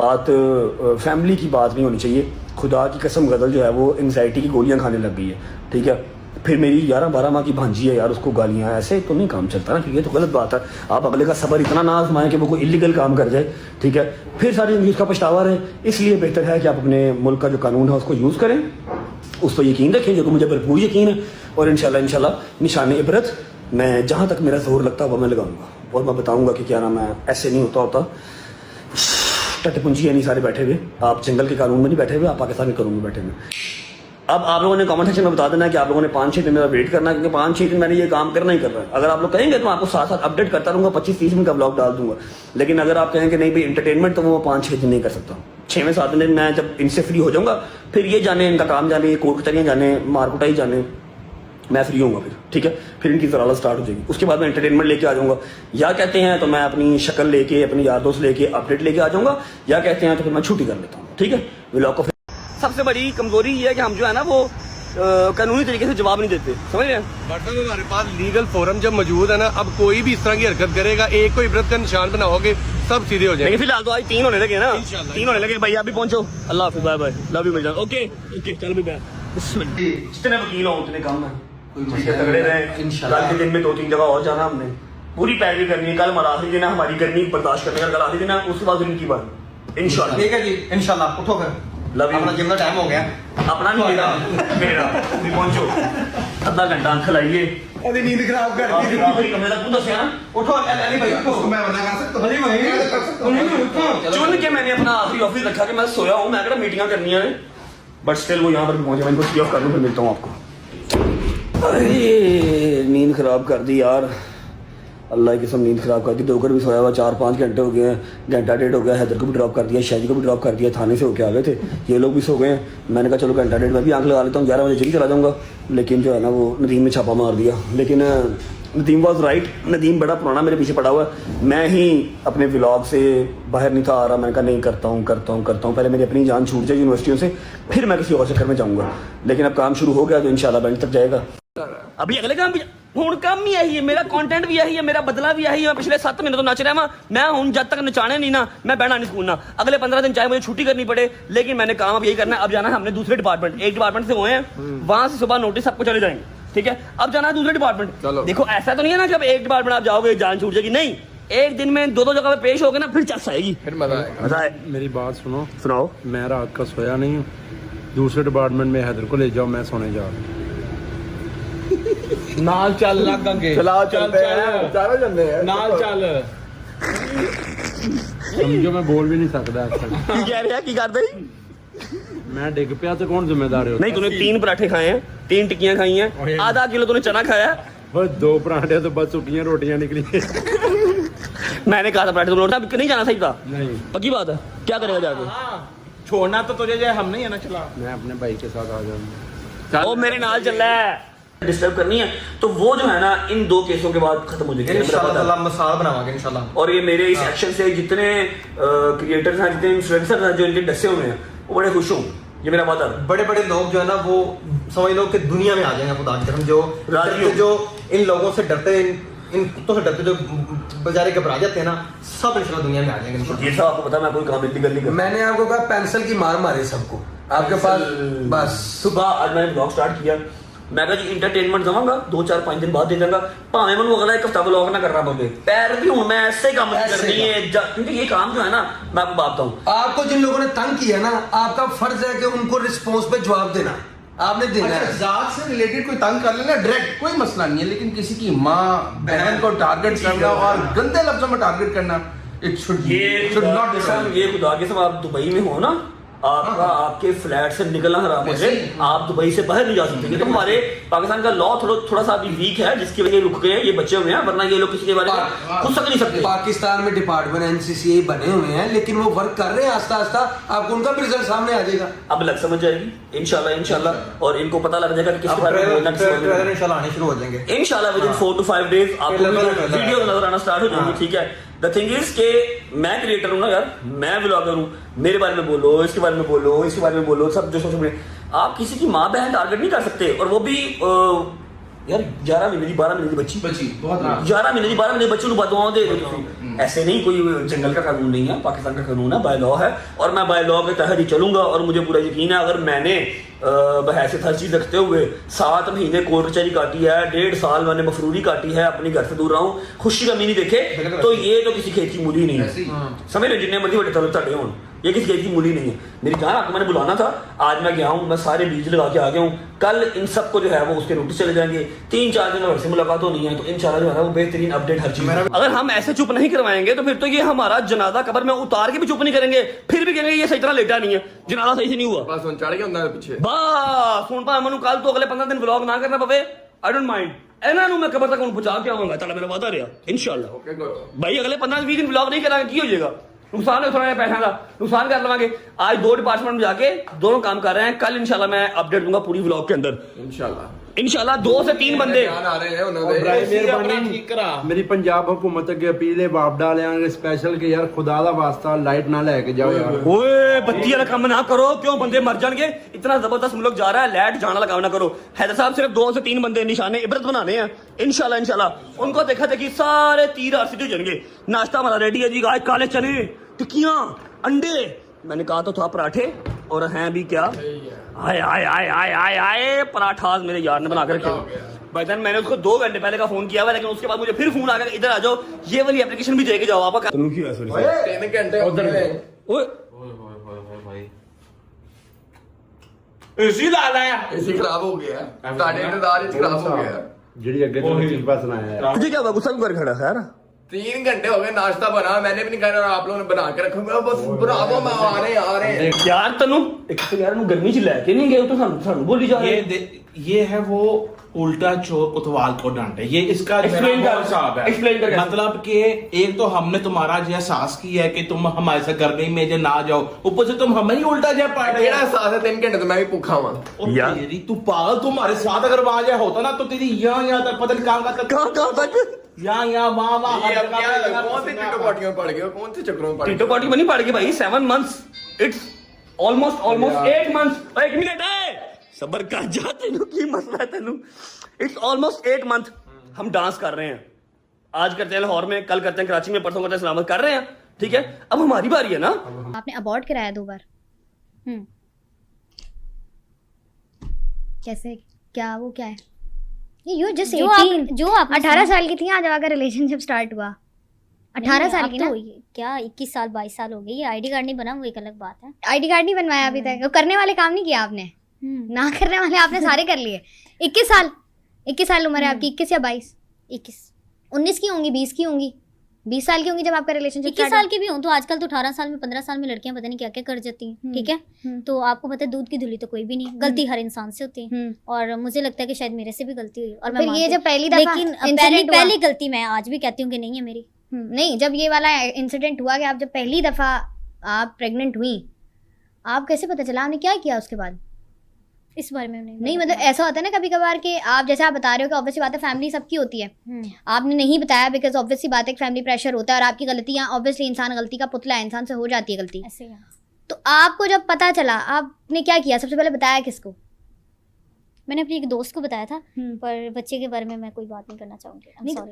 बात फैमिली की बात नहीं होनी चाहिए। खुदा की कसम गजल जो है वो एंग्जाइटी की गोलियां खाने लग गई है, ठीक है। फिर मेरी 11-12 माह की भांजी है यार, उसको गालियां, ऐसे तो नहीं काम चलता ना, ये तो गलत बात है। आप अगले का सब्र इतना ना आजमाएं कि वो कोई इलीगल काम कर जाए, ठीक है, फिर सारी जिंदगी उसका पछतावा रहे। इसलिए बेहतर है कि आप अपने मुल्क का जो कानून है उसको यूज़ करें, उस पर यकीन रखें, जो कि मुझे भरपूर यकीन है। और इंशाल्लाह निशान इबरत मैं जहाँ तक मेरा जोर लगता है वो मैं लगाऊंगा, और मैं बताऊंगा कि क्या नाम है, ऐसे नहीं होता। टटपुंजी है नहीं सारे बैठे हुए, आप जंगल के कानून में नहीं बैठे हुए, आप पाकिस्तान के कानून में बैठे हुए। अब आप लोगों ने कमेंट सेक्शन में बता देना कि आप लोगों ने 5-6 दिन मेरा वेट करना है, क्योंकि 5-6 दिन मैंने ये काम करना ही करना है। अगर आप लोग कहेंगे तो मैं आपको साथ साथ अपडेट करता रहूंगा, 25-30 मिनट का ब्लॉग डाल दूंगा। लेकिन अगर आप कहें कि नहीं भाई इंटरटेनमेंट, तो वो 5-6 दिन नहीं कर सकता। 6वें-7वें दिन मैं जब इनसे फ्री हो जाऊंगा, फिर ये जाने इनका काम जाने, कोर्ट कचहरियाँ जाने, मारकुटाई जाने, मैं फ्री होऊंगा फिर, ठीक है। फिर इनकी जराला स्टार्ट हो जाएगी, उसके बाद मैं एंटरटेनमेंट लेके आ जाऊंगा। या कहते हैं तो मैं अपनी शक्ल लेके, अपने यार दोस्त लेके अपडेट लेके आ जाऊंगा, या कहते हैं तो फिर मैं छुट्टी कर लेता हूँ, ठीक है। व्लॉग को सबसे बड़ी कमजोरी ये है कि हम जो है ना वो कानूनी तरीके से जवाब नहीं देते, समझ रहे हैं। बट हमारे पास लीगल फोरम जब मौजूद है ना, अब कोई भी इस तरह की हरकत करेगा, एक को इबरत का निशान बनाओगे, सब सीधे हो जाएंगे। लेकिन फिलहाल तो आज 3 होने लगे ना, 3 होने लगे। भाई आप भी पहुंचो, अल्लाह हाफिज़, बाय बाय, लव यू भाई जान, ओके ओके, चल भी जितने वकील हो उतने कम है, तगड़े रहे। कल के दिन में 2-3 जगह और जाना, हमने पूरी पैरवी करनी है। कल हमारा आखिरी दिन है, हमारी करनी बर्दाश्त करने का कल आखिरी दिन है, उसके बाद इनकी बात इंशाल्लाह। ठीक है जी, इंशाल्लाह। उठो फिर, लव यू। अपना जिम का टाइम हो गया, अपना नहीं मेरा मेरा भी पहुंचो, आधा घंटा आंख लाइए, अरे नींद खराब कर दी। आखिरी कमरे तक तू दसिया ना। उठो अली भाई, उठो। मैं मना कर सकता हूं? अली भाई चुन के मैंने अपना आखिरी ऑफिस रखा कि मैं सोया हूँ, मैं मीटिंग करनी है, बट स्टिल वो यहाँ पर भी पहुंचे। मैं इनको सी ऑफ कर लूँ, फिर मिलता हूँ आपको। अरे नींद खराब कर दी यार, अल्लाह की कसम नींद खराब कर दी। दोकर भी सोया हुआ 4-5 घंटे हो गए हैं, घंटा डेढ़ हो गया। हैदर को भी ड्रॉप कर दिया, शादी को भी ड्रॉप कर दिया, थाने से होके आ गए थे, ये लोग भी सो गए हैं। मैंने कहा चलो घंटा डेढ़ मैं भी आंख लगा लेता हूँ, 11 बजे जिम चला जाऊँगा। लेकिन जो है ना वो नदीम ने छापा मार दिया। लेकिन नदीम वॉज राइट, नदीम बड़ा पुराना मेरे पीछे पड़ा हुआ है। मैं ही अपने व्लॉग से बाहर नहीं था आ रहा, मैंने कहा नहीं करता हूँ, पहले मेरी अपनी जान छूट जाए यूनिवर्सिटियों से, फिर मैं किसी और चक्कर में जाऊँगा। लेकिन अब काम शुरू हो गया तो इंशाल्लाह बेंच तक जाएगा। अभी अगले काम भी हूं, काम भी यही है, मेरा कंटेंट भी यही है, मेरा बदला भी यही है। पिछले 7 महीने तो नच रहा मैं हूं, जब तक नचाने नहीं ना मैं बैठना नहीं स्कूल ना। अगले 15 दिन चाहे मुझे छुट्टी करनी पड़े, लेकिन मैंने काम अब यही करना है। अब जाना है हमने दूसरे डिपार्टमेंट, एक डिपार्टमेंट से हुए हैं, वहां से सुबह नोटिस सबको चले जाएंगे, ठीक है। अब जाना है दूसरे डिपार्टमेंट। देखो ऐसा तो नहीं है ना जब एक डिपार्टमेंट आप जाओगे जान छूट जाएगी, नहीं, एक दिन में 2-2 जगह पे पेश हो गए ना, फिर चस आएगी, फिर मजा आएगा। मेरी बात सुनो, सुनाओ। मैं रात का सोया नहीं हूँ, दूसरे डिपार्टमेंट में हैदर को ले जाओ, मैं सोने जा रहा हूँ। नाल चल लगेंगे, चलाओ चलते हैं, चारों चलते हैं, नाल चल। समझो मैं बोल भी नहीं सकता आजकल। कह रहे हैं की करते मैं डिग पिया तो कौन जिम्मेदार है? नहीं, तूने 3 पराठे खाए हैं, 3 टिक्कियां खाई हैं, आधा किलो तूने चना खाया है। बस 2 पराठे तो बस सूखियां रोटियां निकली। मैंने कहा था पराठे तुम लौटा, नहीं जाना सही था, नहीं पक्की बात है। क्या करेगा जाके? छोड़ना तो तुझे जो हम नहीं है ना, चला। मैं अपने भाई के साथ आ जाऊंगा। वो मेरे नाल चल रहा है, डिस्टर्ब करनी है तो वो जो है ना इन 2 केसों के बाद खत्म हो जाएगी इंशाल्लाह। मसाल बनावांगे इंशाल्लाह। और ये मेरे इस एक्शन से जितने क्रिएटर्स हैं, जितने इन्फ्लुएंसर हैं जो इनके डसे हुए हैं, वो बड़े खुश हों, ये मेरा वादा है। बड़े बड़े लोग जो है ना वो समझ लो कि दुनिया में आ जाएंगे खुदा की कसम। जो इन लोगों से डरते, इन कुत्तों से डरते, जो बेचारे घबरा जाते हैं ना, सब इंशाल्लाह दुनिया में आ जाएंगे। ये सब आपको पता, मैं कोई काम इतनी गलती कर। मैंने आपको कहा पेंसिल की मार मारे सबको आपके पास। बस सुबह आज मैंने ब्लॉग स्टार्ट किया, मैं कहा जी इंटरटेनमेंट दवांगा, 2-4-5 दिन बाद दे दूंगा, भावे मैं अगला 1 हफ्ता ब्लॉग ना कर रहा पवे पैर भी हूं मैं ऐसे काम करनी है, क्योंकि ये काम जो है ना, मैं आपको बात बताऊं, आपको जिन लोगों ने तंग किया ना, आपका फर्ज है कि उनको रिस्पॉन्स पे जवाब देना, आपने देना है। जात से रिलेटेड कोई तंग कर लेना डायरेक्ट कोई मसला नहीं है, लेकिन किसी की माँ बहन को टारगेट करना और गंदे लफ्जों में टारगेट करना, इट शुड नॉट। ये खुदा के सब आप दुबई में हो ना, आपका आपके फ्लैट से निकलना हराम है, आप दुबई से बाहर नहीं जा सकते। तो हमारे पाकिस्तान का लॉ थोड़ा सा अभी वीक है, जिसकी वजह रुक गए ये बच्चे हुए हैं, वरना ये लोग किसी के बारे में खुद सक नहीं सकते। पाकिस्तान में डिपार्टमेंट एनसीसीए बने हुए हैं, लेकिन वो वर्क कर रहे हैं आस्ता आस्ता, आपको उनका भी रिजल्ट सामने आ जाएगा। अब लग समझ जाएगी इंशाल्लाह, और इनको पता लग जाएगा कि किस बारे में बोलना है। इंशाल्लाह आने शुरू हो जाएंगे इंशाल्लाह विद इन 4 to 5 days आपको वीडियो नजर आना स्टार्ट हो जाएंगी, ठीक है। द थिंग इज के मैं क्रिएटर हूँ ना यार, मैं व्लॉगर हूँ, मेरे बारे में बोलो, इसके बारे में बोलो, इसके बारे में बोलो, सब जो सोशल मीडिया, आप किसी की माँ बहन टारगेट नहीं कर सकते, और वो भी यार 11 महीने की 12 महीने की बच्ची बची बहुत 11 महीने की 12 महीने की बच्ची को बदुआओं दे दो तुम। ऐसे नहीं, कोई जंगल का कानून नहीं है, पाकिस्तान का कानून है, बाय लॉ है, और मैं बाय लॉ के तहत ही चलूंगा। और मुझे पूरा यकीन है अगर मैंने बहैसियत हर चीज रखते हुए 7 महीने कोर्ट कचहरी काटी है, 1.5 साल मैंने मफरूरी काटी है, अपने घर से दूर रहा हूँ, खुशी कमी नहीं देखे, तो ये तो किसी खेत की मूली नहीं है। समझ लो, जितने मर्जी बड़े तड़े हों, ये किसी खेत की मूली नहीं है। मेरी जान, आपको मैंने बुलाना था, आज मैं गया हूँ, मैं सारे बीज लगा के आ गया हूँ। कल इन सबको जो है वो उसके नोटिस चले जाएंगे। 3-4 दिन घर से मुलाकात होनी है, तो इंशाल्लाह जो है वो बेहतरीन अपडेट हर चीज। अगर हम ऐसे चुप नहीं करवाएंगे तो फिर तो ये हमारा जनाजा कब्र में उतार के भी चुप नहीं करेंगे, फिर भी कहेंगे ये सही तरह लेटा नहीं है, जनाजा सही से नहीं हुआ। बस चढ़ के ਹੁੰਦਾ ਪਿੱਛੇ बस सुन पा मनु कल तो अगले 15 दिन व्लॉग ना करना पवे, आई डोंट माइंड। ਇਹਨਾਂ ਨੂੰ मैं कब्र तक ਹੁਣ ਪਹੁੰਚਾ ਕੇ ਆਵਾਂਗਾ, ਤੁਹਾਡਾ ਮੇਰਾ ਵਾਅਦਾ ਰਿਹਾ इंशाल्लाह। ਓਕੇ ਗੁੱਡ भाई अगले 15-20 दिन ब्लॉग नहीं करांगे की हो जाएगा, नुकसान है थोड़ा पैसा का, नुकसान कर लवांगे। आज 2 डिपार्टमेंट में जाके दोनों काम कर रहे हैं, कल इंशाल्लाह मैं अपडेट दूंगा पूरी व्लॉग के अंदर इंशाल्लाह 2 से 3 बंदे। ਧਿਆਨ ਆ ਰਹੇ ਨੇ ਉਹਨਾਂ और ਦੇ बराए मेहरबानी मेरी पंजाब हुकूमत अगे अपील है, बाप डालेंगे स्पेशल कि यार खुदा दा वास्ता लाइट ना लेके जाओ यार। ओए बत्ती वाला काम ना करो, क्यों बंदे मर जाएंगे, इतना जबरदस्त मुल्क जा रहा है, लाइट जाना लगा ना करो। हैदर साहब सिर्फ 2 से 3 बंदे निशाने इबरत बनाने हैं इंशाल्लाह। उनको देखा देखी सारे तीर आरसीटी हो जाएंगे। नाश्ता हमारा रेडी है जी, आज काले चने, टिक्कियां, अंडे, मैंने कहा तो था पराठे, और हैं भी क्या, आए आए आए आए आए आए पराठास मेरे यार ने बना कर रखे। भाई जान मैंने उसको 2 घंटे पहले का फोन किया हुआ, लेकिन उसके बाद मुझे फिर फोन आ गया, इधर आ जाओ, ये वाली एप्लीकेशन भी देके जाओ आपका। 3 ਘੰਟੇ ਉਧਰ ओए ਏਸੀ ਲਾ ਲਿਆ, ਏਸੀ ਖਰਾਬ ਹੋ ਗਿਆ ਤੁਹਾਡੇ ਇੰਤਜ਼ਾਰ ਵਿੱਚ ਖਰਾਬ ਹੋ ਗਿਆ। ਜਿਹੜੀ ਅੱਗੇ ਤੋਂ ਚੀਜ਼ ਬਸ ना है तुझे क्या हुआ, गुस्सा क्यों कर खड़ा है यार? 3 घंटे हो गए, नाश्ता बना, मैंने भी नहीं खाया और आप लोगों ने बना के रखा। बस बना दो, मैं आ रहे हैं यार तनु एक तो यार मैं गर्मी च लेके नहीं गए, तो सानू बोली जा रहे हैं। ये है वो उल्टा चोर कोतवाल को डांटे, ये इसका Explain मेरा कर, वो हिसाब है। explain कर। मतलब कि एक तो हमने तुम्हारा जो एहसास किया है कि तुम हमारे साथ गर्मी में जो ना जाओ, ऊपर से तुम हमें ही उल्टा जो पड़ रहे ਕਿਹੜਾ ਸਾਥ ਹੈ 3 ਘੰਟੇ ਤੋਂ मैं भी भूखा हुआ। यार। तेरी तू पागल, तुम्हारे साथ अगर वहां जाए होता ना तो तेरी यहाँ तक पता नहीं कहाँ कहाँ तक यहाँ वहाँ ये अब क्या है, कौन से टिट्टो पार्टियों में पड़ गए हो, कौन से चक्करों में पड़ गए? टिट्टो पार्टी में नहीं पड़ गई भाई, 7 months, इट्स ऑलमोस्ट 8 months। एक मिनट है, सबर कर जा, तेनू की मसला है तेनू। इट्स ऑलमोस्ट 8 month हम डांस कर रहे हैं, आज करते हैं लाहौर में, कल करते हैं कराची में, परसों करते हैं इस्लामाबाद, कर रहे हैं, ठीक है। अब हमारी बारी है ना। आपने अबॉर्ट कराया 2 बार। कैसे, क्या वो क्या है? यू जस्ट 18 जो आप 18 साल की थी आज आकर रिलेशनशिप स्टार्ट हुआ। 18 साल की ना, तो क्या 21 साल 22 साल हो गई, ये आईडी कार्ड नहीं बना, वो एक अलग बात है। आईडी कार्ड नहीं बनवाया अभी तक, वो करने वाले काम नहीं किया आपने, ना करने वाले आपने सारे कर लिए। 21 साल उम्र है आपकी, 21 या 22? 21 19 की होंगी, 20 की होंगी, 20 साल की होंगी जब आपका रिलेशनशिप 21 साल की भी हूँ तो आजकल तो 18 साल में 15 साल में लड़कियां पता नहीं क्या क्या कर जाती हैं, ठीक है। तो आपको पता है दूध की धुली तो कोई भी नहीं, गलती हर इंसान से होती है, और मुझे लगता है कि शायद मेरे से भी गलती हुई, और मैं फिर ये जब पहली दफा लेकिन इंसिडेंट हुआ, पहली गलती मैं आज भी कहती हूँ कि नहीं है मेरी। नहीं, जब ये वाला इंसिडेंट हुआ कि आप जब पहली दफा आप प्रेग्नेंट हुई, आप कैसे पता चला, आपने क्या किया उसके बाद? इस बारे में नहीं मतलब ऐसा होता है ना कभी कभार कि आप जैसे आप बता रहे हो कि ऑब्वियसली बात है फैमिली सबकी होती है, आपने नहीं बताया बिकॉज ऑब्वियसली बात है फैमिली प्रेशर होता है, और आपकी गलतियां, ऑब्वियसली इंसान गलती का पुतला है, इंसान से हो जाती है गलती। ऐसे ही। तो आपको जब पता चला आपने क्या किया, सबसे पहले बताया किसको? मैंने अपनी एक दोस्त को बताया था, पर बच्चे के बारे में मैं कोई बात नहीं करना चाहूंगी, I'm sorry।